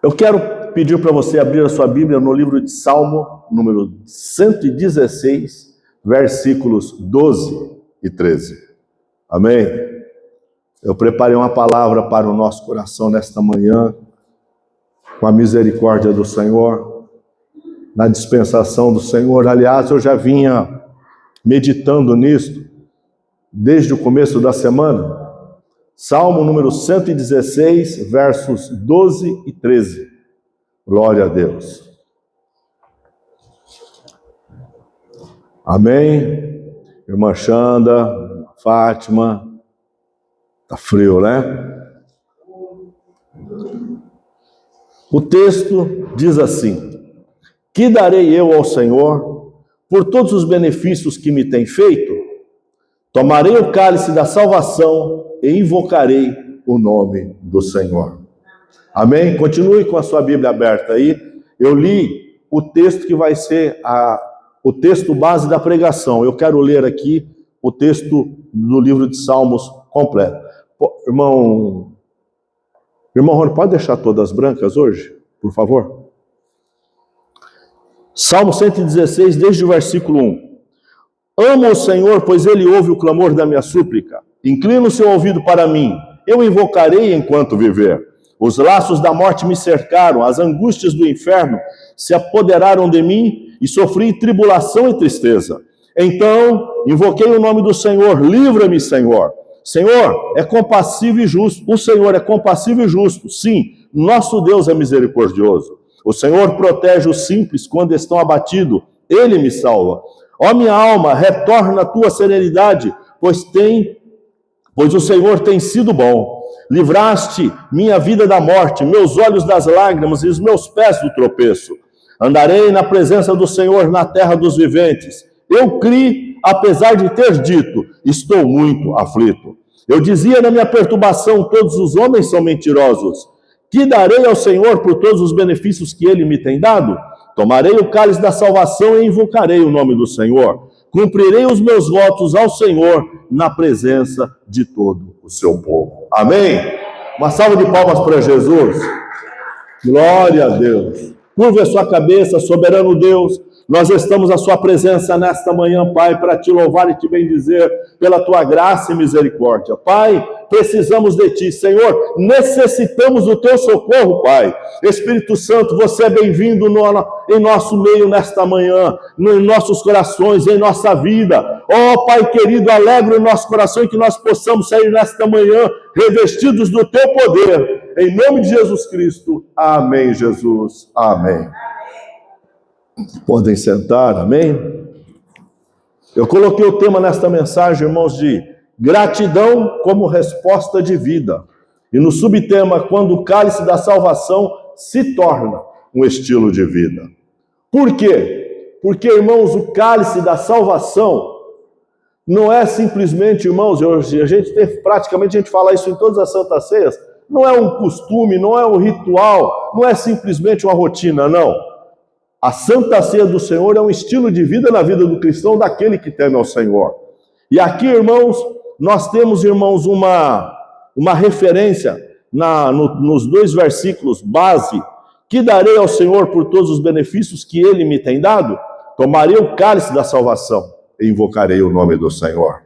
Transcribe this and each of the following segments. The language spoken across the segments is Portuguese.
Eu quero pedir para você abrir a sua Bíblia no livro de Salmo, número 116, versículos 12 e 13. Amém? Eu preparei uma palavra para o nosso coração nesta manhã, com a misericórdia do Senhor, na dispensação do Senhor. Aliás, eu já vinha meditando nisto desde o começo da semana. Salmo número 116, versos 12 e 13. Glória a Deus. Amém? Irmã Xanda, Fátima, tá frio, né? O texto diz assim: que darei eu ao Senhor por todos os benefícios que me tem feito? Tomarei o cálice da salvação e invocarei o nome do Senhor. Amém? Continue com a sua Bíblia aberta aí. Eu li o texto que vai ser o texto base da pregação. Eu quero ler aqui o texto do livro de Salmos completo. Irmão Rony, pode deixar todas brancas hoje, por favor? Salmo 116, desde o versículo 1. Amo o Senhor, pois Ele ouve o clamor da minha súplica. Inclina o seu ouvido para mim. Eu invocarei enquanto viver. Os laços da morte me cercaram, as angústias do inferno se apoderaram de mim e sofri tribulação e tristeza. Então, invoquei o nome do Senhor. Livra-me, Senhor. Senhor é compassivo e justo. O Senhor é compassivo e justo. Sim, nosso Deus é misericordioso. O Senhor protege os simples quando estão abatidos. Ele me salva. Ó minha alma, retorna a tua serenidade, pois o Senhor tem sido bom. Livraste minha vida da morte, meus olhos das lágrimas e os meus pés do tropeço. Andarei na presença do Senhor na terra dos viventes. Eu criei, apesar de ter dito, estou muito aflito. Eu dizia na minha perturbação, todos os homens são mentirosos. Que darei ao Senhor por todos os benefícios que Ele me tem dado? Tomarei o cálice da salvação e invocarei o nome do Senhor. Cumprirei os meus votos ao Senhor na presença de todo o seu povo. Amém? Uma salva de palmas para Jesus. Glória a Deus. Curva a sua cabeça, soberano Deus. Nós estamos à sua presença nesta manhã, Pai, para te louvar e te bendizer pela tua graça e misericórdia. Pai, precisamos de ti, Senhor, necessitamos do teu socorro, Pai. Espírito Santo, você é bem-vindo em nosso meio nesta manhã, em nossos corações, em nossa vida. Ó Pai querido, alegra o nosso coração e que nós possamos sair nesta manhã revestidos do teu poder. Em nome de Jesus Cristo. Amém, Jesus. Amém. Podem sentar, amém? Eu coloquei o tema nesta mensagem, irmãos, de gratidão como resposta de vida. E no subtema, quando o cálice da salvação se torna um estilo de vida. Por quê? Porque, irmãos, o cálice da salvação não é simplesmente, irmãos, a gente fala isso em todas as santas ceias, não é um costume, não é um ritual, não é simplesmente uma rotina, não. A Santa Ceia do Senhor é um estilo de vida na vida do cristão, daquele que teme ao Senhor. E aqui, irmãos, nós temos, irmãos, uma referência nos dois versículos base: que darei ao Senhor por todos os benefícios que Ele me tem dado? Tomarei o cálice da salvação e invocarei o nome do Senhor.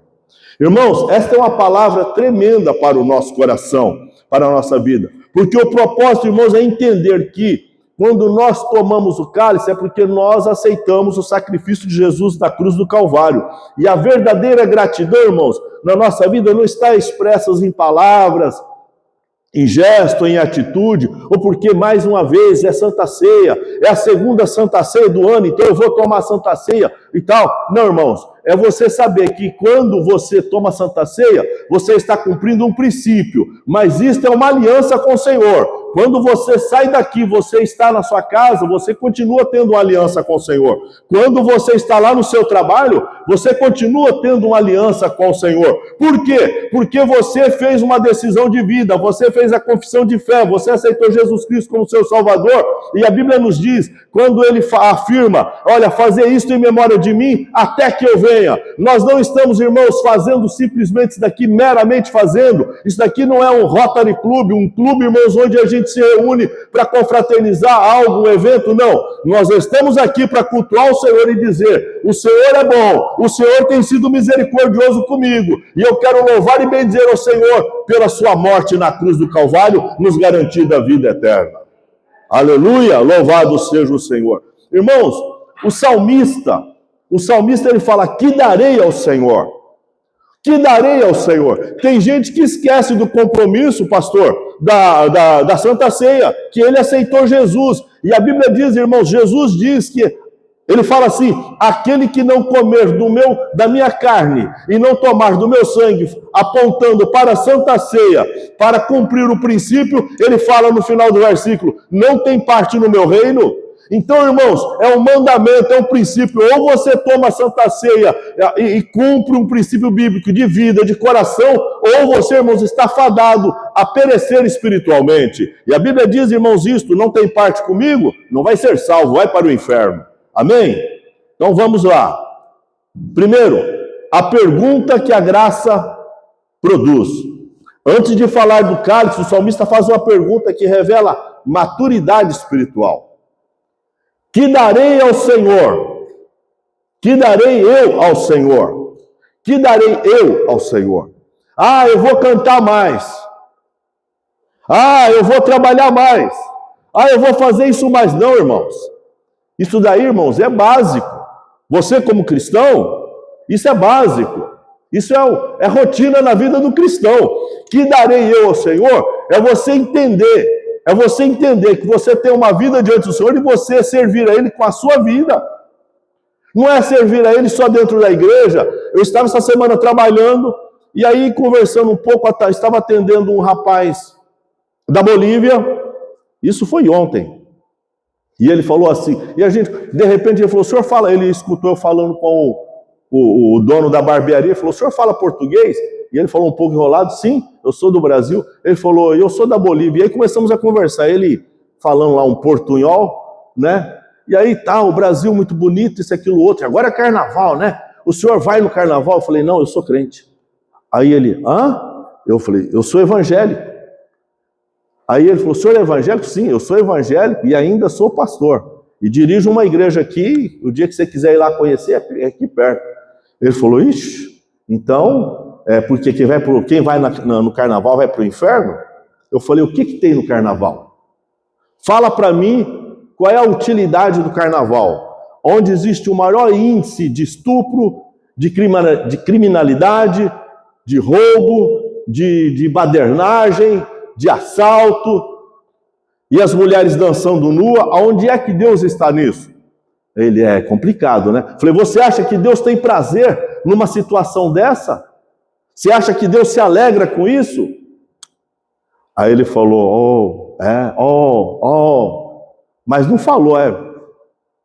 Irmãos, esta é uma palavra tremenda para o nosso coração, para a nossa vida. Porque o propósito, irmãos, é entender que quando nós tomamos o cálice é porque nós aceitamos o sacrifício de Jesus na cruz do Calvário. E a verdadeira gratidão, irmãos, na nossa vida não está expressa em palavras, em gesto, em atitude, ou porque mais uma vez é Santa Ceia, é a segunda Santa Ceia do ano, então eu vou tomar a Santa Ceia e tal. Não, irmãos, é você saber que quando você toma a Santa Ceia, você está cumprindo um princípio, mas isto é uma aliança com o Senhor. Quando você sai daqui, você está na sua casa, você continua tendo uma aliança com o Senhor. Quando você está lá no seu trabalho, você continua tendo uma aliança com o Senhor. Por quê? Porque você fez uma decisão de vida, você fez a confissão de fé, você aceitou Jesus Cristo como seu Salvador, e a Bíblia nos diz, quando ele afirma, olha, fazer isto em memória de mim, até que eu venha. Nós não estamos, irmãos, fazendo simplesmente isso daqui, meramente fazendo. Isso daqui não é um Rotary Club, um clube, irmãos, onde a gente gente se reúne para confraternizar algo, um evento, não. Nós estamos aqui para cultuar o Senhor e dizer, o Senhor é bom, o Senhor tem sido misericordioso comigo, e eu quero louvar e bendizer ao Senhor pela sua morte na cruz do Calvário, nos garantindo a vida eterna. Aleluia, louvado seja o Senhor. Irmãos, o salmista ele fala, que darei ao Senhor? Que darei ao Senhor? Tem gente que esquece do compromisso, pastor, da Santa Ceia, que ele aceitou Jesus. E a Bíblia diz, irmãos, Jesus diz que, ele fala assim, aquele que não comer da minha carne e não tomar do meu sangue, apontando para a Santa Ceia, para cumprir o princípio, ele fala no final do versículo, não tem parte no meu reino. Então, irmãos, é um mandamento, é um princípio. Ou você toma a Santa Ceia e cumpre um princípio bíblico de vida, de coração, ou você, irmãos, está fadado a perecer espiritualmente. E a Bíblia diz, irmãos, isto, não tem parte comigo, não vai ser salvo, vai para o inferno. Amém? Então vamos lá. Primeiro, a pergunta que a graça produz. Antes de falar do cálice, o salmista faz uma pergunta que revela maturidade espiritual. Que darei ao Senhor? Que darei eu ao Senhor? Que darei eu ao Senhor? Ah, eu vou cantar mais. Ah, eu vou trabalhar mais. Ah, eu vou fazer isso mais. Não, irmãos. Isso daí, irmãos, é básico. Você como cristão, isso é básico. Isso é rotina na vida do cristão. Que darei eu ao Senhor? É você entender que você tem uma vida diante do Senhor e você servir a Ele com a sua vida. Não é servir a Ele só dentro da igreja. Eu estava essa semana trabalhando e aí conversando um pouco, estava atendendo um rapaz da Bolívia. Isso foi ontem. E ele falou assim, e a gente, de repente, ele falou, o senhor fala, ele escutou eu falando com o dono da barbearia, falou, o senhor fala português? E ele falou um pouco enrolado, sim, eu sou do Brasil. Ele falou, eu sou da Bolívia. E aí começamos a conversar, ele falando lá um portunhol, né? E aí tá, o Brasil muito bonito, isso, aquilo, outro. Agora é carnaval, né? O senhor vai no carnaval? Eu falei, não, eu sou crente. Aí ele, hã? Eu falei, eu sou evangélico. Aí ele falou, o senhor é evangélico? Sim, eu sou evangélico e ainda sou pastor. E dirijo uma igreja aqui, o dia que você quiser ir lá conhecer, é aqui perto. Ele falou, ixi, então, porque quem vai no carnaval vai para o inferno? Eu falei, o que tem no carnaval? Fala para mim qual é a utilidade do carnaval, onde existe o maior índice de estupro, de criminalidade, de roubo, de badernagem, de assalto, e as mulheres dançando nua. Aonde é que Deus está nisso? Ele é complicado, né? Falei, você acha que Deus tem prazer numa situação dessa? Você acha que Deus se alegra com isso? Aí ele falou, mas não falou,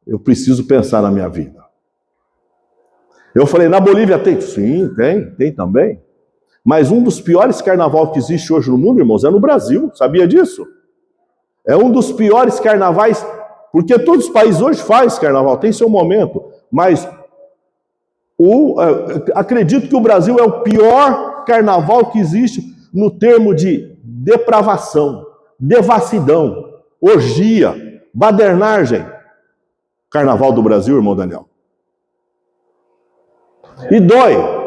eu preciso pensar na minha vida. Eu falei, na Bolívia tem? Sim, tem também. Mas um dos piores carnavais que existe hoje no mundo, irmãos, é no Brasil. Sabia disso? É um dos piores carnavais, porque todos os países hoje fazem carnaval, tem seu momento. Mas acredito que o Brasil é o pior carnaval que existe no termo de depravação, devassidão, orgia, badernagem. Carnaval do Brasil, irmão Daniel. E dói.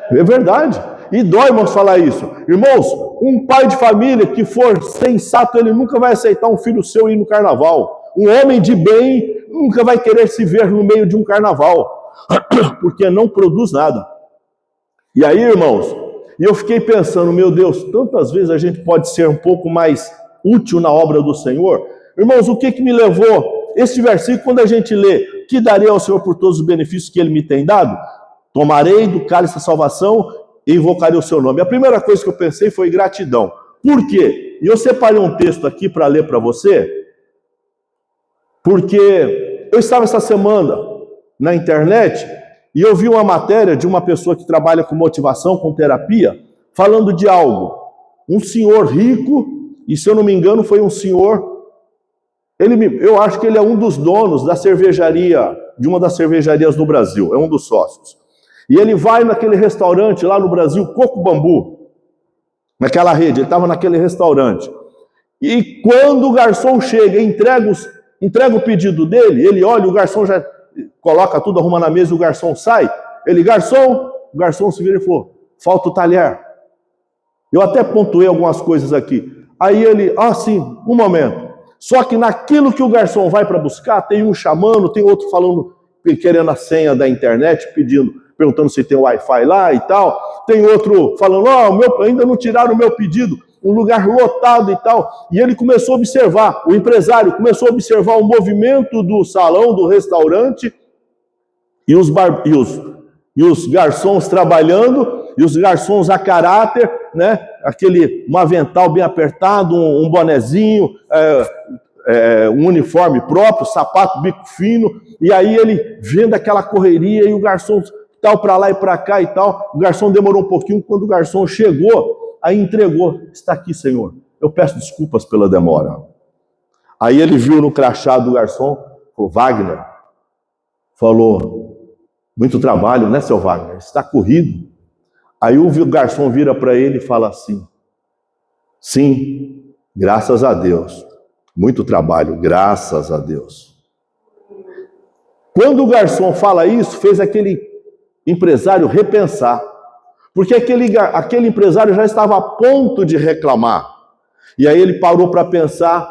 É verdade. E dói, irmãos, falar isso. Irmãos, um pai de família que for sensato, ele nunca vai aceitar um filho seu ir no carnaval. Um homem de bem nunca vai querer se ver no meio de um carnaval, porque não produz nada. E aí, irmãos, eu fiquei pensando, meu Deus, tantas vezes a gente pode ser um pouco mais útil na obra do Senhor. Irmãos, o que me levou? Este versículo, quando a gente lê, que darei ao Senhor por todos os benefícios que Ele me tem dado? Tomarei do cálice da salvação e invocarei o seu nome. A primeira coisa que eu pensei foi gratidão. Por quê? E eu separei um texto aqui para ler para você, porque eu estava essa semana na internet e eu vi uma matéria de uma pessoa que trabalha com motivação, com terapia, falando de algo. Um senhor rico, e se eu não me engano foi um senhor, eu acho que ele é um dos donos da cervejaria, de uma das cervejarias do Brasil, é um dos sócios. E ele vai naquele restaurante lá no Brasil, Coco Bambu. naquela rede, ele estava naquele restaurante. E quando o garçom chega e entrega o pedido dele, ele olha, o garçom já coloca tudo, arruma na mesa, o garçom sai. Ele, garçom, o garçom se vira e falou, falta o talher. Eu até pontuei algumas coisas aqui. Aí ele, sim, um momento. Só que naquilo que o garçom vai para buscar, tem um chamando, tem outro falando, querendo a senha da internet, perguntando se tem Wi-Fi lá e tal. Tem outro falando, ainda não tiraram o meu pedido. Um lugar lotado e tal. E ele começou a observar, o empresário começou a observar o movimento do salão, do restaurante, e os garçons trabalhando, e os garçons a caráter, né? Um avental bem apertado, um bonezinho, um uniforme próprio, sapato, bico fino, e aí ele vendo aquela correria, e o garçom tal para lá e para cá e tal. O garçom demorou um pouquinho, quando o garçom chegou, aí entregou, está aqui, senhor, eu peço desculpas pela demora. Aí ele viu no crachá do garçom, falou, Wagner, falou, muito trabalho, né, seu Wagner, está corrido. Aí o garçom vira para ele e fala assim, sim, graças a Deus, muito trabalho, graças a Deus. Quando o garçom fala isso, fez aquele empresário repensar, porque aquele empresário já estava a ponto de reclamar. E aí ele parou para pensar,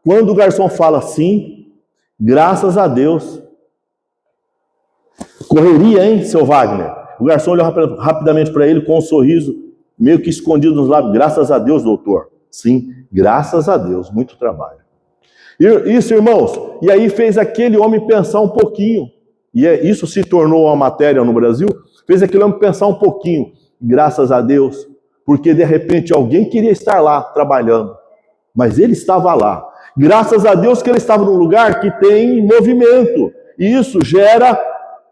quando o garçom fala sim, graças a Deus. Correria, hein, seu Wagner? O garçom olhou rapidamente para ele com um sorriso meio que escondido nos lábios. Graças a Deus, doutor. Sim, graças a Deus, muito trabalho. Isso, irmãos, e aí fez aquele homem pensar um pouquinho. E isso se tornou uma matéria no Brasil. Fez aquele homem pensar um pouquinho. Graças a Deus, porque de repente alguém queria estar lá trabalhando, mas ele estava lá. Graças a Deus que ele estava num lugar que tem movimento, e isso gera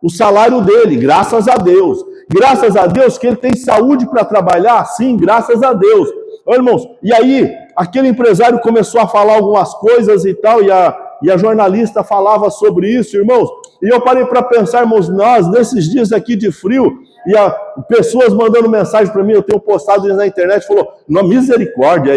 o salário dele, graças a Deus. Graças a Deus que ele tem saúde para trabalhar, sim, graças a Deus. Olha, irmãos, e aí aquele empresário começou a falar algumas coisas e tal, e a jornalista falava sobre isso, irmãos, e eu parei para pensar, irmãos, nós, nesses dias aqui de frio, e pessoas mandando mensagem para mim, eu tenho postado isso na internet, falou, não, misericórdia,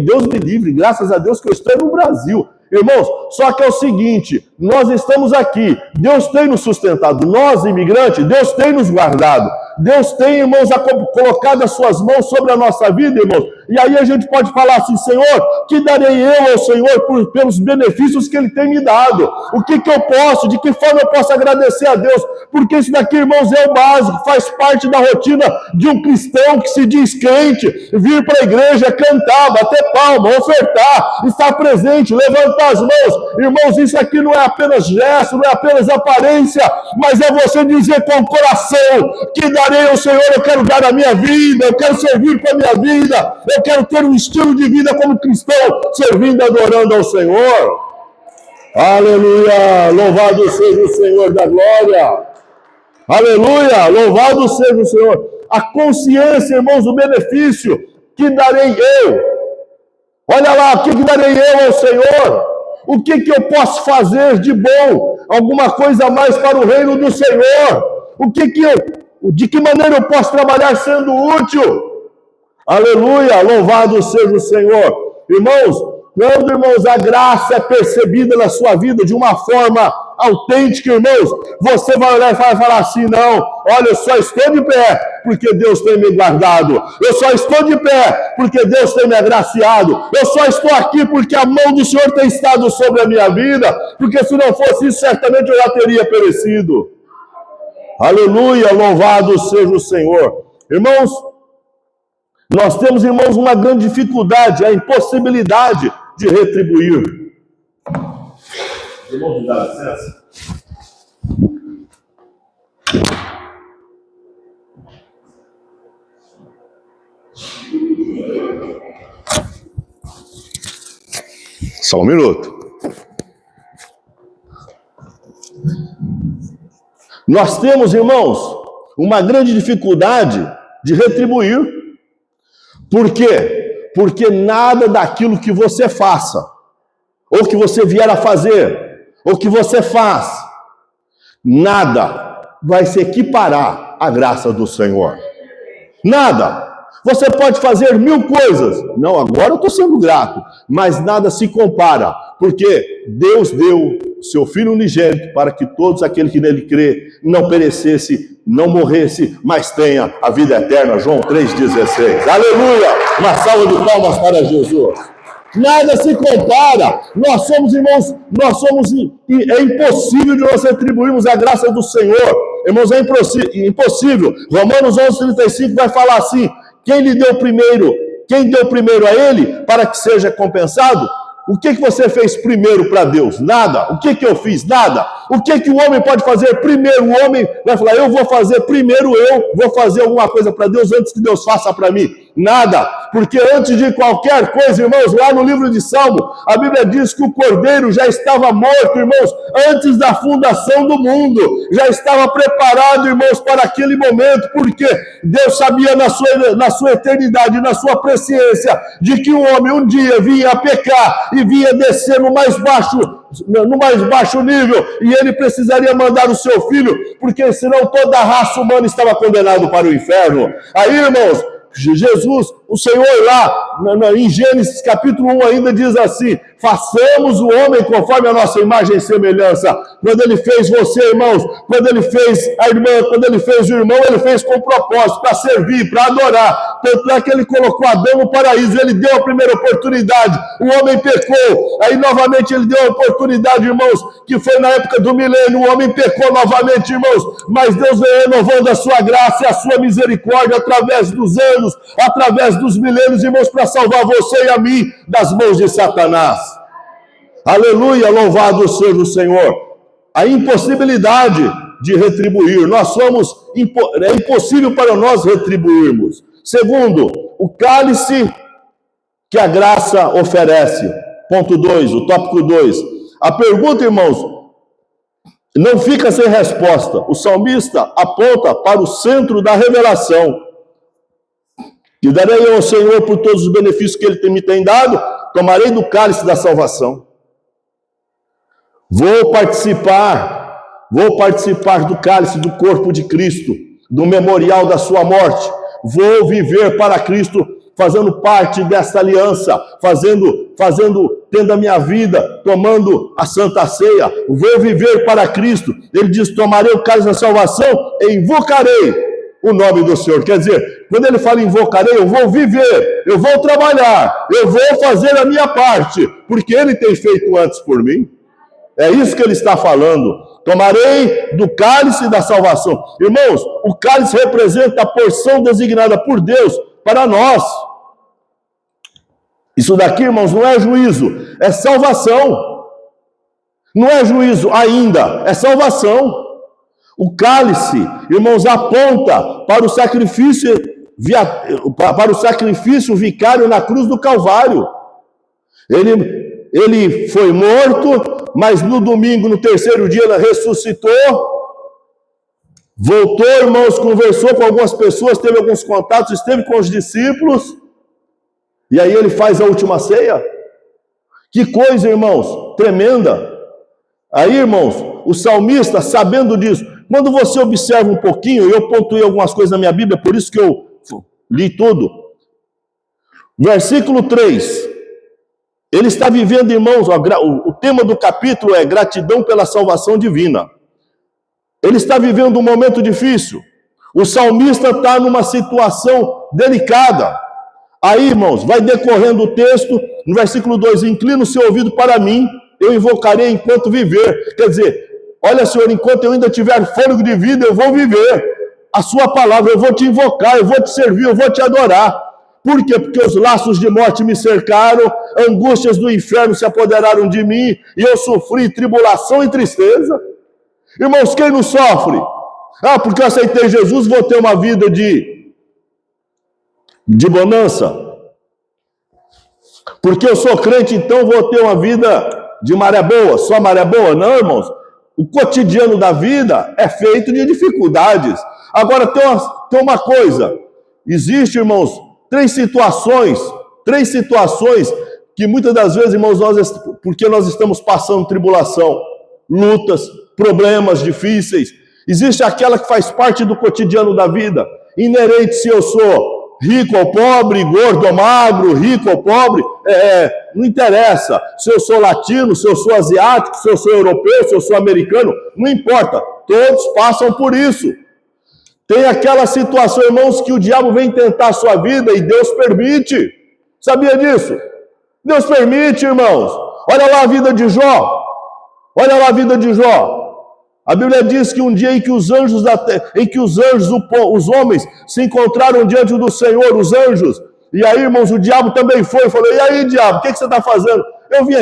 Deus me livre, graças a Deus que eu estou no Brasil. Irmãos, só que é o seguinte, nós estamos aqui, Deus tem nos sustentado, nós imigrantes, Deus tem nos guardado, Deus tem, irmãos, colocado as suas mãos sobre a nossa vida, irmãos, e aí a gente pode falar assim, Senhor, que darei eu ao Senhor pelos benefícios que Ele tem me dado? O que eu posso, de que forma eu posso agradecer a Deus? Porque isso daqui, irmãos, é o básico, faz parte da rotina de um cristão que se diz crente, vir para a igreja, cantar, bater palma, ofertar, estar presente, levantar as mãos. Irmãos, isso aqui não é apenas gesto, não é apenas aparência, mas é você dizer com o coração, que darei ao Senhor, eu quero dar a minha vida, eu quero servir com a minha vida, eu quero ter um estilo de vida como cristão, servindo e adorando ao Senhor. Aleluia, louvado seja o Senhor da glória. Aleluia, louvado seja o Senhor. A consciência, irmãos, do benefício que darei eu. Olha lá, o que darei eu ao Senhor? O que eu posso fazer de bom? Alguma coisa a mais para o reino do Senhor? De que maneira eu posso trabalhar sendo útil? Aleluia, louvado seja o Senhor. Irmãos, quando, irmãos, a graça é percebida na sua vida de uma forma autêntica, irmãos, você vai olhar e vai falar assim, não, olha, eu só estou de pé porque Deus tem me guardado, eu só estou de pé porque Deus tem me agraciado, eu só estou aqui porque a mão do Senhor tem estado sobre a minha vida, porque se não fosse isso, certamente eu já teria perecido. Aleluia, louvado seja o Senhor. Irmãos, nós temos, irmãos, uma grande dificuldade, a impossibilidade de retribuir. Irmãos, dá licença. Só um minuto. Nós temos, irmãos, uma grande dificuldade de retribuir. Por quê? Porque nada daquilo que você faça, ou que você vier a fazer, ou que você faz, nada vai se equiparar à graça do Senhor. Nada. Você pode fazer 1000 coisas. Não, agora eu estou sendo grato. Mas nada se compara. Porque Deus deu seu Filho unigênito para que todos aqueles que nele crê não perecesse, não morresse, mas tenha a vida eterna. João 3,16. Aleluia! Uma salva de palmas para Jesus. Nada se compara. Nós somos, irmãos, é impossível de nós retribuirmos a graça do Senhor. Irmãos, é impossível. Romanos 11:35 vai falar assim: quem deu primeiro a ele para que seja compensado? O que você fez primeiro para Deus? Nada. O que eu fiz? Nada. O que o homem pode fazer primeiro? O homem vai falar, eu vou fazer alguma coisa para Deus antes que Deus faça para mim. Nada. Porque antes de qualquer coisa, irmãos, lá no livro de Salmo, a Bíblia diz que o Cordeiro já estava morto, irmãos, antes da fundação do mundo. Já estava preparado, irmãos, para aquele momento, porque Deus sabia na sua eternidade, na sua presciência, de que o homem um dia vinha a pecar e vinha descer no mais baixo nível, e ele precisaria mandar o seu filho, porque senão toda a raça humana estava condenada para o inferno. Aí, irmãos, Jesus, o Senhor lá, em Gênesis capítulo 1 ainda diz assim, façamos o homem conforme a nossa imagem e semelhança. Quando ele fez você, irmãos, quando ele fez a irmã, quando ele fez o irmão, ele fez com propósito, para servir, para adorar. Tanto é que ele colocou Adão no paraíso, ele deu a primeira oportunidade, o homem pecou, aí novamente ele deu a oportunidade, irmãos, que foi na época do milênio, o homem pecou novamente, irmãos, mas Deus veio renovando a sua graça e a sua misericórdia através dos anos, através dos milênios, irmãos, para salvar você e a mim das mãos de Satanás. Aleluia, louvado seja o Senhor. A impossibilidade de retribuir, é impossível para nós retribuirmos. Segundo, o cálice que a graça oferece. Ponto 2, o tópico 2. A pergunta, irmãos, não fica sem resposta. O salmista aponta para o centro da revelação. Que darei ao Senhor por todos os benefícios que Ele me tem dado, tomarei do cálice da salvação. Vou participar do cálice do corpo de Cristo, do memorial da sua morte. Vou viver para Cristo, fazendo parte dessa aliança, tendo a minha vida, tomando a Santa Ceia. Vou viver para Cristo. Ele diz, tomarei o cálice da salvação e invocarei o nome do Senhor. Quer dizer, quando ele fala invocarei, eu vou viver, eu vou trabalhar, eu vou fazer a minha parte, porque Ele tem feito antes por mim. É isso que ele está falando. Tomarei do cálice da salvação. Irmãos, o cálice representa a porção designada por Deus para nós. Isso daqui, irmãos, não é juízo, é salvação. Não é juízo ainda, é salvação. O cálice, irmãos, aponta para o sacrifício vicário na cruz do Calvário. Ele foi morto, mas no domingo, no terceiro dia, ele ressuscitou. Voltou, irmãos, conversou com algumas pessoas, teve alguns contatos, esteve com os discípulos. E aí ele faz a última ceia. Que coisa, irmãos, tremenda. Aí, irmãos, o salmista, sabendo disso, quando você observa um pouquinho, eu pontuei algumas coisas na minha Bíblia, por isso que eu li tudo. Versículo 3. Ele está vivendo, irmãos, o tema do capítulo é gratidão pela salvação divina. Ele está vivendo um momento difícil. O salmista está numa situação delicada. Aí, irmãos, vai decorrendo o texto, no versículo 2, inclina o seu ouvido para mim, eu invocarei enquanto viver. Quer dizer, olha, Senhor, enquanto eu ainda tiver fôlego de vida, eu vou viver a sua palavra, eu vou te invocar, eu vou te servir, eu vou te adorar. Por quê? Porque os laços de morte me cercaram, angústias do inferno se apoderaram de mim, e eu sofri tribulação e tristeza. Irmãos, quem não sofre? Porque eu aceitei Jesus, vou ter uma vida de bonança. Porque eu sou crente, então vou ter uma vida de maré boa, só maré boa? Não, irmãos. O cotidiano da vida é feito de dificuldades. Agora, tem uma coisa. Existe, irmãos, três situações que muitas das vezes, irmãos, porque nós estamos passando tribulação, lutas, problemas difíceis. Existe aquela que faz parte do cotidiano da vida, inerente se eu sou rico ou pobre, gordo ou magro, rico ou pobre, não interessa. Se eu sou latino, se eu sou asiático, se eu sou europeu, se eu sou americano, não importa. Todos passam por isso. Tem aquela situação, irmãos, que o diabo vem tentar a sua vida e Deus permite. Sabia disso? Deus permite, irmãos. Olha lá a vida de Jó. Olha lá a vida de Jó. A Bíblia diz que um dia em que os anjos, os homens, se encontraram diante do Senhor, os anjos, e aí, irmãos, o diabo também foi e falou: e aí, diabo, o que você está fazendo? Eu vi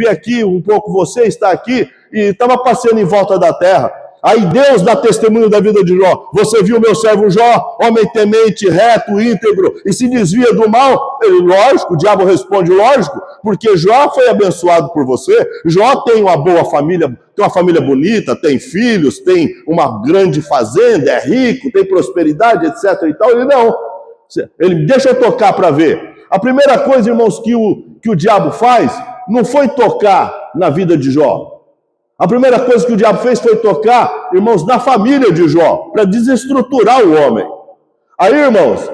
aqui um pouco, você está aqui, e estava passeando em volta da terra. Aí Deus dá testemunho da vida de Jó. Você viu meu servo Jó, homem temente, reto, íntegro, e se desvia do mal? Lógico, o diabo responde, lógico, porque Jó foi abençoado por você. Jó tem uma boa família, tem uma família bonita, tem filhos, tem uma grande fazenda, é rico, tem prosperidade, etc. e tal. Ele não. Ele deixa eu tocar para ver. A primeira coisa, irmãos, que o diabo faz, não foi tocar na vida de Jó. A primeira coisa que o diabo fez foi tocar, irmãos, na família de Jó, para desestruturar o homem. Aí, irmãos,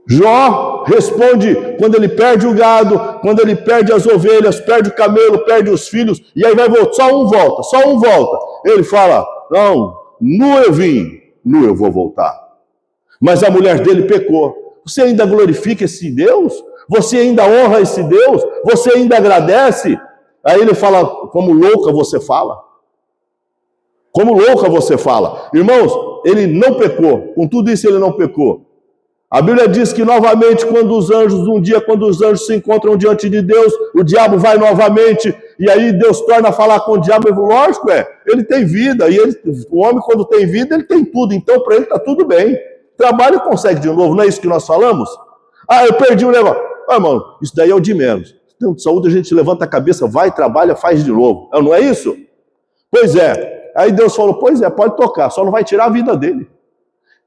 Jó responde quando ele perde o gado, quando ele perde as ovelhas, perde o camelo, perde os filhos, e aí vai voltar, só um volta. Ele fala, não, nu eu vim, nu eu vou voltar. Mas a mulher dele pecou. Você ainda glorifica esse Deus? Você ainda honra esse Deus? Você ainda agradece? Aí ele fala, como louca você fala. Como louca você fala. Irmãos, ele não pecou. Com tudo isso ele não pecou. A Bíblia diz que novamente quando os anjos se encontram diante de Deus, o diabo vai novamente, e aí Deus torna a falar com o diabo, lógico, ele tem vida, e o homem quando tem vida, ele tem tudo, então para ele está tudo bem. Trabalha e consegue de novo, não é isso que nós falamos? Eu perdi o negócio. Irmão, isso daí é o de menos. Então, de saúde a gente levanta a cabeça, vai, trabalha, faz de novo. Não é isso? Pois é. Aí Deus falou, pois é, pode tocar, só não vai tirar a vida dele.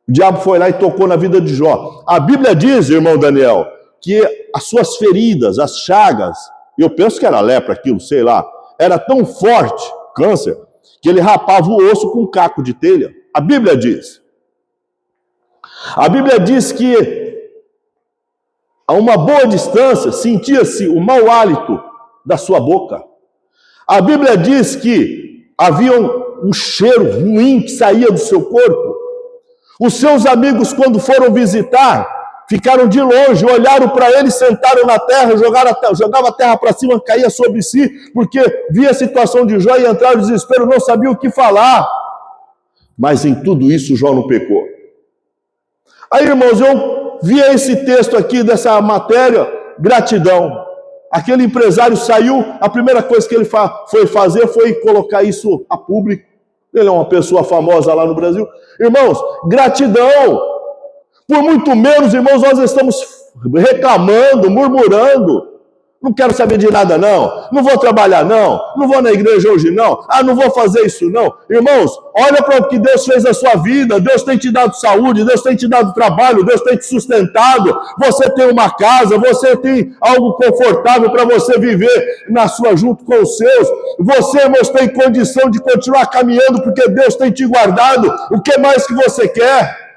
O diabo foi lá e tocou na vida de Jó. A Bíblia diz, irmão Daniel, que as suas feridas, as chagas, eu penso que era lepra aquilo, sei lá, era tão forte, câncer, que ele rapava o osso com um caco de telha. A Bíblia diz. A Bíblia diz que a uma boa distância sentia-se o mau hálito da sua boca. A Bíblia diz que havia um cheiro ruim que saía do seu corpo. Os seus amigos, quando foram visitar, ficaram de longe, olharam para ele, sentaram na terra, jogavam a terra para cima, caía sobre si, porque via a situação de Jó e entraram em desespero, não sabiam o que falar. Mas em tudo isso, Jó não pecou. Aí, irmãos, eu via esse texto aqui dessa matéria, gratidão. Aquele empresário saiu, a primeira coisa que ele foi fazer foi colocar isso a público. Ele é uma pessoa famosa lá no Brasil. Irmãos, gratidão. Por muito menos, irmãos, nós estamos reclamando, murmurando. Não quero saber de nada, não. Não vou trabalhar, não. Não vou na igreja hoje, não. Não vou fazer isso, não. Irmãos, olha para o que Deus fez na sua vida. Deus tem te dado saúde, Deus tem te dado trabalho, Deus tem te sustentado. Você tem uma casa, você tem algo confortável para você viver junto com os seus. Você, irmãos, tem condição de continuar caminhando porque Deus tem te guardado. O que mais que você quer?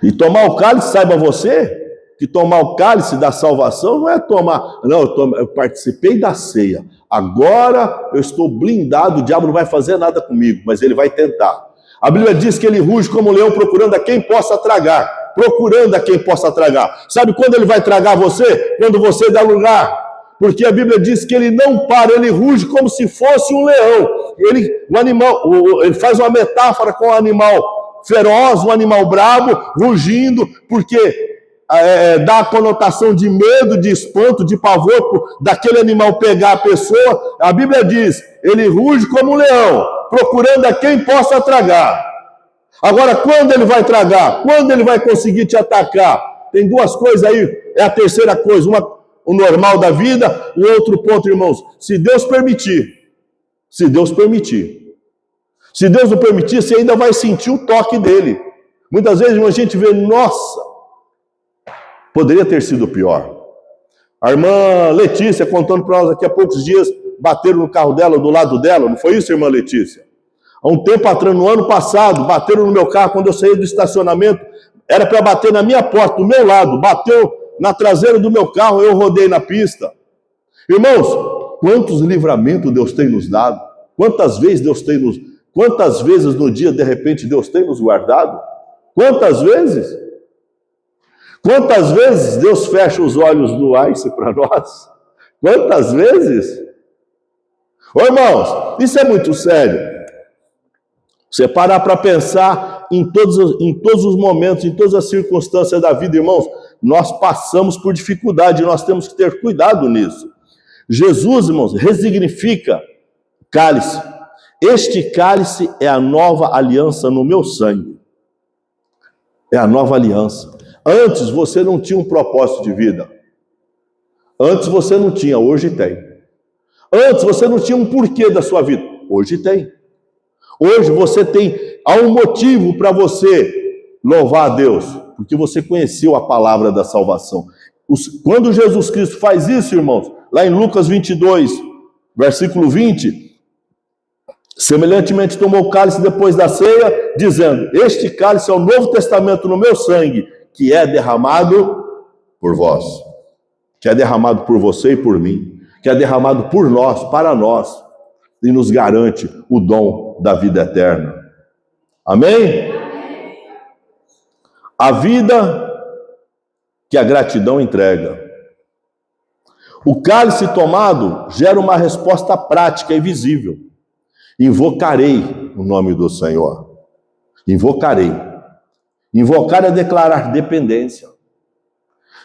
E tomar o cálice, saiba você, que tomar o cálice da salvação não é tomar, não, eu participei da ceia, agora eu estou blindado, o diabo não vai fazer nada comigo, mas ele vai tentar. A Bíblia diz que ele ruge como um leão procurando a quem possa tragar, Sabe quando ele vai tragar você? Quando você dá lugar. Porque a Bíblia diz que ele não para, ele ruge como se fosse um leão. Ele faz uma metáfora com o animal feroz, um animal bravo, rugindo, porque dá a conotação de medo, de espanto, de pavor, daquele animal pegar a pessoa. A Bíblia diz, ele ruge como um leão, procurando a quem possa tragar. Agora, quando ele vai tragar? Quando ele vai conseguir te atacar? Tem duas coisas aí, é a terceira coisa, o normal da vida, o outro ponto, irmãos, se Deus permitir. Se Deus não permitir, você ainda vai sentir o toque dele. Muitas vezes a gente vê, nossa, poderia ter sido pior. A irmã Letícia contando para nós aqui há poucos dias, bateram no carro dela, do lado dela, não foi isso, irmã Letícia? Há um tempo atrás, no ano passado, bateram no meu carro quando eu saí do estacionamento. Era para bater na minha porta, do meu lado. Bateu na traseira do meu carro, eu rodei na pista. Irmãos, quantos livramentos Deus tem nos dado? Quantas vezes quantas vezes no dia, de repente, Deus tem nos guardado? Quantas vezes? Quantas vezes Deus fecha os olhos do Ice para nós? Quantas vezes? Ô, irmãos, isso é muito sério. Você parar para pensar em todos os momentos, em todas as circunstâncias da vida, irmãos, nós passamos por dificuldade, nós temos que ter cuidado nisso. Jesus, irmãos, resignifica cálice. Este cálice é a nova aliança no meu sangue. É a nova aliança. Antes você não tinha um propósito de vida. Antes você não tinha, hoje tem. Antes você não tinha um porquê da sua vida. Hoje tem. Hoje você há um motivo para você louvar a Deus, porque você conheceu a palavra da salvação. Quando Jesus Cristo faz isso, irmãos, lá em Lucas 22, versículo 20, semelhantemente tomou o cálice depois da ceia, dizendo: este cálice é o novo testamento no meu sangue, que é derramado por vós, que é derramado por você e por mim, que é derramado por nós, para nós, e nos garante o dom da vida eterna. Amém? A vida que a gratidão entrega. O cálice tomado gera uma resposta prática e visível. Invocarei o nome do Senhor. Invocarei. Invocar é declarar dependência.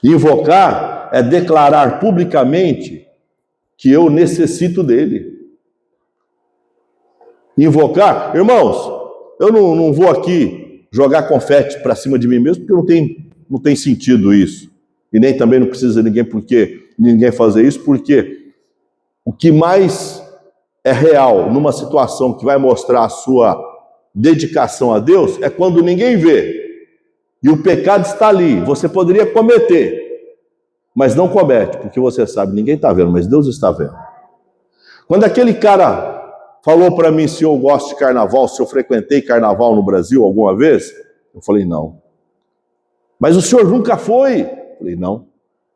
Invocar é declarar publicamente que eu necessito dele. Invocar, irmãos, eu não vou aqui jogar confete para cima de mim mesmo, porque não tem sentido isso. E nem também não precisa ninguém fazer isso, porque o que mais é real numa situação que vai mostrar a sua dedicação a Deus é quando ninguém vê. E o pecado está ali. Você poderia cometer, mas não comete, porque você sabe, ninguém está vendo, mas Deus está vendo. Quando aquele cara falou para mim se eu gosto de carnaval, se eu frequentei carnaval no Brasil alguma vez, eu falei, não. Mas o senhor nunca foi? Eu falei, não.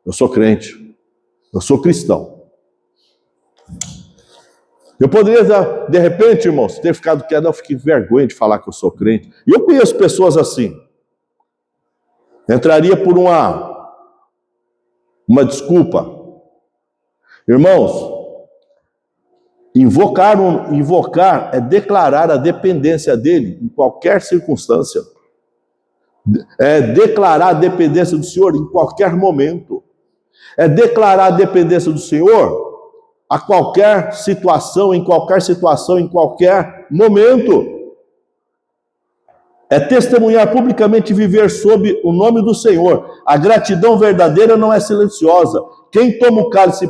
Eu sou crente. Eu sou cristão. Eu poderia, de repente, irmãos, ter ficado quieto, eu fiquei vergonha de falar que eu sou crente. E eu conheço pessoas assim. Entraria por uma desculpa. Irmãos, invocar é declarar a dependência dele em qualquer circunstância. É declarar a dependência do Senhor em qualquer momento. É declarar a dependência do Senhor a qualquer situação, em qualquer momento. É testemunhar publicamente e viver sob o nome do Senhor. A gratidão verdadeira não é silenciosa. Quem toma o cálice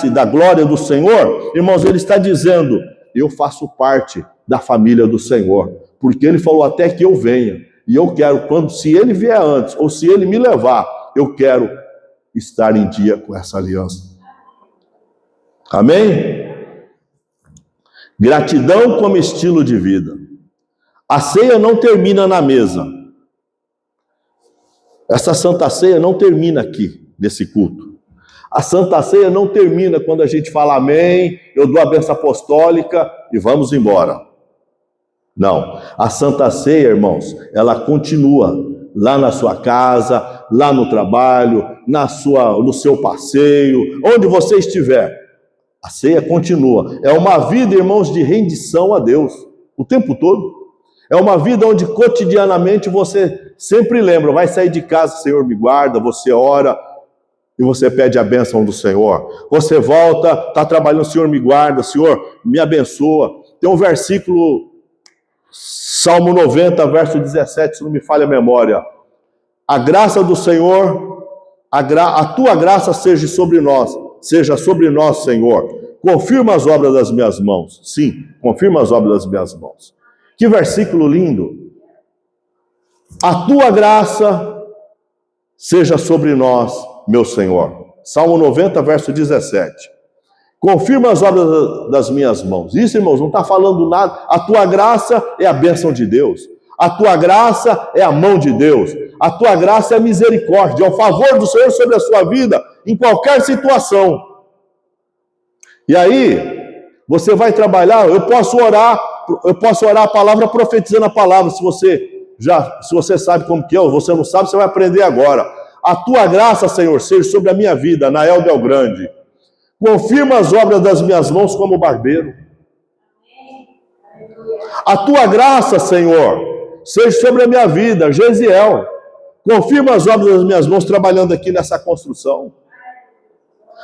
da glória do Senhor, irmãos, ele está dizendo, eu faço parte da família do Senhor, porque ele falou até que eu venha, e eu quero, se ele vier antes, ou se ele me levar, eu quero estar em dia com essa aliança. Amém? Gratidão como estilo de vida. A ceia não termina na mesa. Essa Santa Ceia não termina aqui, nesse culto. A Santa Ceia não termina quando a gente fala amém, eu dou a bênção apostólica e vamos embora. Não. A Santa Ceia, irmãos, ela continua lá na sua casa, lá no trabalho, no seu passeio, onde você estiver. A ceia continua. É uma vida, irmãos, de rendição a Deus o tempo todo. É uma vida onde cotidianamente você sempre lembra, vai sair de casa, Senhor me guarda, você ora e você pede a bênção do Senhor. Você volta, está trabalhando, Senhor me guarda, Senhor me abençoa. Tem um versículo, Salmo 90, verso 17, se não me falha a memória. A graça do Senhor, a tua graça seja sobre nós, Senhor. Confirma as obras das minhas mãos. Sim, confirma as obras das minhas mãos. Que versículo lindo. A tua graça seja sobre nós, meu Senhor. Salmo 90, verso 17. Confirma as obras das minhas mãos. Isso, irmãos, não está falando nada. A tua graça é a bênção de Deus. A tua graça é a mão de Deus. A tua graça é a misericórdia, é o favor do Senhor sobre a sua vida, em qualquer situação. E aí, você vai trabalhar, eu posso orar a palavra profetizando a palavra, se você sabe como que é, ou você não sabe, você vai aprender agora. A tua graça, Senhor, seja sobre a minha vida, Nael Del Grande. Confirma as obras das minhas mãos como barbeiro. A tua graça, Senhor, seja sobre a minha vida, Gesiel. Confirma as obras das minhas mãos trabalhando aqui nessa construção.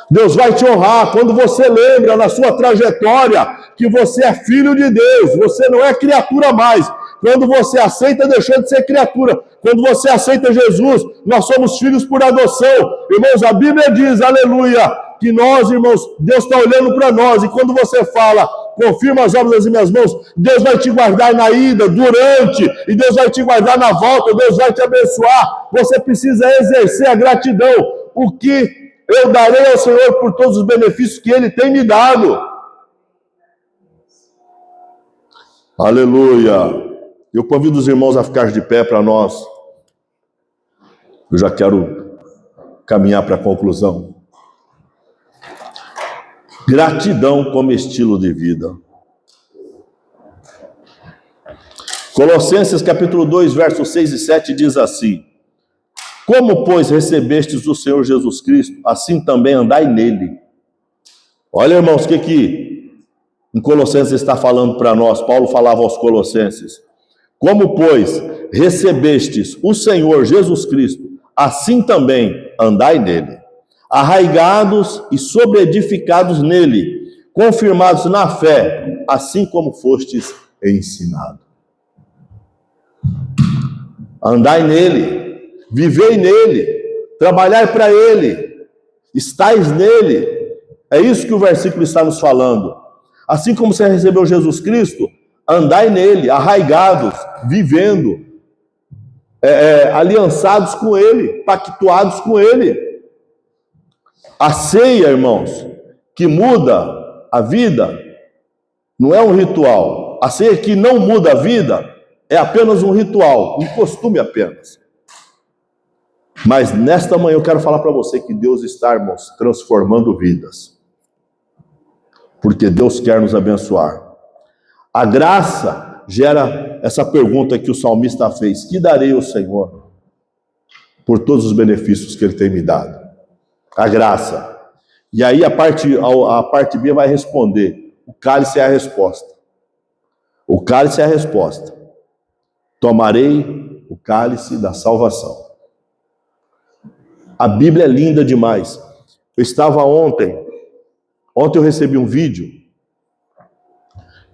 Deus vai te honrar quando você lembra na sua trajetória que você é filho de Deus, você não é criatura mais. Quando você aceita, deixando de ser criatura. Quando você aceita Jesus, nós somos filhos por adoção. Irmãos, a Bíblia diz, aleluia, que nós, irmãos, Deus está olhando para nós. E quando você fala, confirma as obras das minhas mãos, Deus vai te guardar na ida, durante, e Deus vai te guardar na volta, Deus vai te abençoar. Você precisa exercer a gratidão. O que eu darei ao Senhor por todos os benefícios que Ele tem me dado. Aleluia. Eu convido os irmãos a ficar de pé para nós. Eu já quero caminhar para a conclusão. Gratidão como estilo de vida. Colossenses capítulo 2, versos 6 e 7 diz assim: como, pois, recebestes o Senhor Jesus Cristo, assim também andai nele. Olha, irmãos, o que em Colossenses está falando para nós? Paulo falava aos Colossenses. Como, pois, recebestes o Senhor Jesus Cristo, assim também andai nele. Arraigados e sobreedificados nele, confirmados na fé, assim como fostes ensinados. Andai nele, vivei nele, trabalhai para ele, estais nele. É isso que o versículo está nos falando. Assim como você recebeu Jesus Cristo, andai nele, arraigados, vivendo, aliançados com ele, pactuados com ele. A ceia, irmãos, que muda a vida, não é um ritual. A ceia que não muda a vida é apenas um ritual, um costume apenas. Mas nesta manhã eu quero falar para você que Deus está, irmãos, transformando vidas. Porque Deus quer nos abençoar. A graça gera essa pergunta que o salmista fez: que darei ao Senhor por todos os benefícios que Ele tem me dado? A graça. E aí a parte B vai responder: o cálice é a resposta. O cálice é a resposta. Tomarei o cálice da salvação. A Bíblia é linda demais. Eu estava ontem eu recebi um vídeo.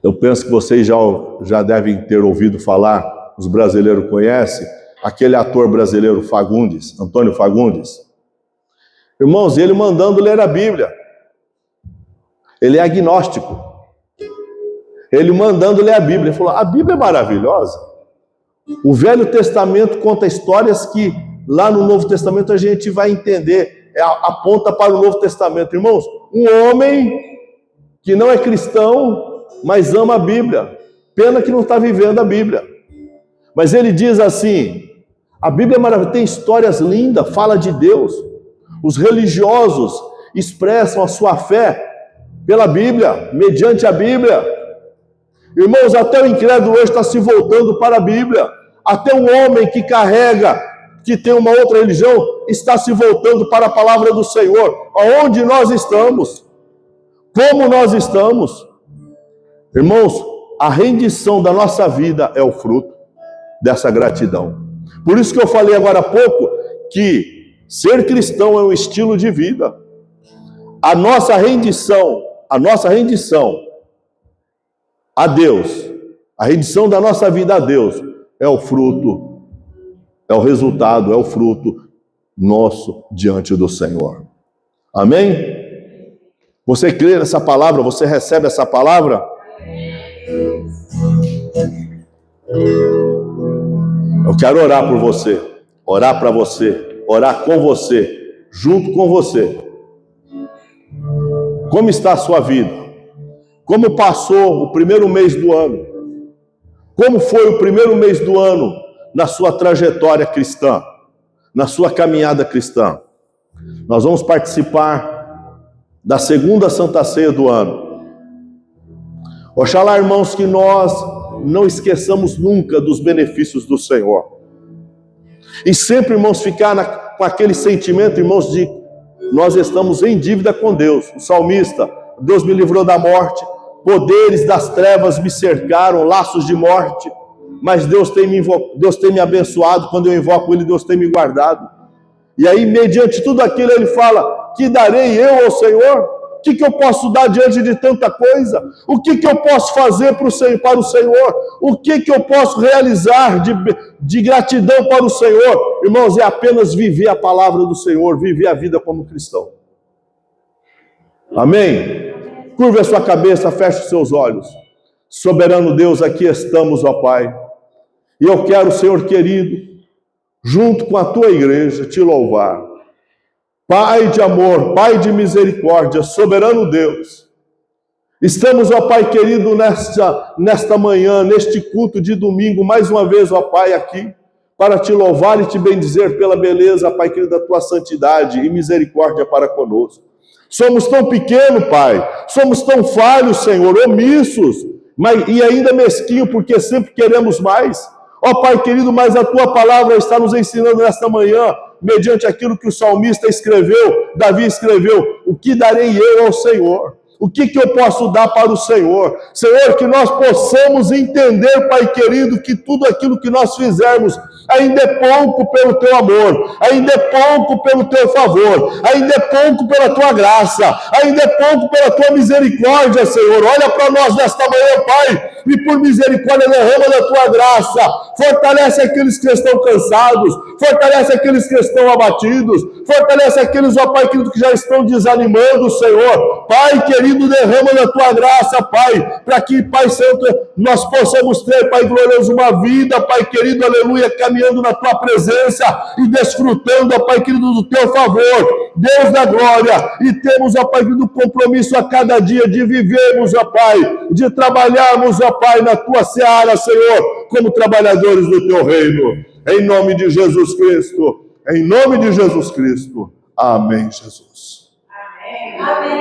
Eu penso que vocês já devem ter ouvido falar, os brasileiros conhecem, aquele ator brasileiro Fagundes, Antônio Fagundes. Irmãos, ele mandando ler a Bíblia. Ele é agnóstico. Ele mandando ler a Bíblia. Ele falou: a Bíblia é maravilhosa. O Velho Testamento conta histórias que lá no Novo Testamento a gente vai entender. Aponta para o Novo Testamento. Irmãos, um homem que não é cristão, mas ama a Bíblia. Pena que não está vivendo a Bíblia. Mas ele diz assim: a Bíblia é maravilhosa, tem histórias lindas, fala de Deus. Os religiosos expressam a sua fé pela Bíblia, mediante a Bíblia. Irmãos, até o incrédulo hoje está se voltando para a Bíblia. Até um homem que tem uma outra religião, está se voltando para a palavra do Senhor. Aonde nós estamos? Como nós estamos? Irmãos, a rendição da nossa vida é o fruto dessa gratidão. Por isso que eu falei agora há pouco que ser cristão é um estilo de vida. A nossa rendição a Deus, a rendição da nossa vida a Deus é o fruto, é o resultado, é o fruto nosso diante do Senhor. Amém? Você crê nessa palavra? Você recebe essa palavra? Eu quero orar por você, orar para você, orar com você, junto com você. Como está a sua vida? Como passou o primeiro mês do ano? Como foi o primeiro mês do ano na sua trajetória cristã, na sua caminhada cristã? Nós vamos participar da segunda Santa Ceia do ano. Oxalá, irmãos, que nós não esqueçamos nunca dos benefícios do Senhor. E sempre, irmãos, ficar com aquele sentimento, irmãos, de nós estamos em dívida com Deus. O salmista: Deus me livrou da morte, poderes das trevas me cercaram, laços de morte, mas Deus tem me abençoado. Quando eu invoco Ele, Deus tem me guardado. E aí, mediante tudo aquilo, ele fala: que darei eu ao Senhor? O que eu posso dar diante de tanta coisa? O que eu posso fazer para o Senhor? O que eu posso realizar de gratidão para o Senhor? Irmãos, é apenas viver a palavra do Senhor, viver a vida como cristão. Amém? Curva a sua cabeça, feche os seus olhos. Soberano Deus, aqui estamos, ó Pai. E eu quero, Senhor querido, junto com a tua igreja, te louvar. Pai de amor, Pai de misericórdia, soberano Deus, estamos, ó Pai querido, nesta manhã, neste culto de domingo, mais uma vez, ó Pai, aqui, para te louvar e te bendizer pela beleza, Pai querido, da tua santidade e misericórdia para conosco. Somos tão pequenos, Pai, somos tão falhos, Senhor, omissos, e ainda mesquinhos, porque sempre queremos mais. Ó Pai querido, mas a tua palavra está nos ensinando nesta manhã, mediante aquilo que o salmista escreveu, Davi escreveu: o que darei eu ao Senhor? O que eu posso dar para o Senhor? Senhor, que nós possamos entender, Pai querido, que tudo aquilo que nós fizermos ainda é pouco pelo teu amor, ainda é pouco pelo teu favor, ainda é pouco pela tua graça, ainda é pouco pela tua misericórdia, Senhor. Olha para nós nesta manhã, Pai, e por misericórdia derrama da tua graça, fortalece aqueles que estão cansados, fortalece aqueles que estão abatidos, fortalece aqueles, ó Pai querido, que já estão desanimando, Senhor. Pai querido, derrama da tua graça, Pai, para que, Pai Santo, nós possamos ter, Pai glorioso, uma vida, Pai querido, aleluia, caminhando na tua presença e desfrutando, ó Pai querido, do teu favor, Deus da glória. E temos, ó Pai querido, compromisso a cada dia de vivermos, ó Pai, de trabalharmos, ó Pai, na tua seara, Senhor, como trabalhadores do teu reino. Em nome de Jesus Cristo, em nome de Jesus Cristo. Amém, Jesus. Amém.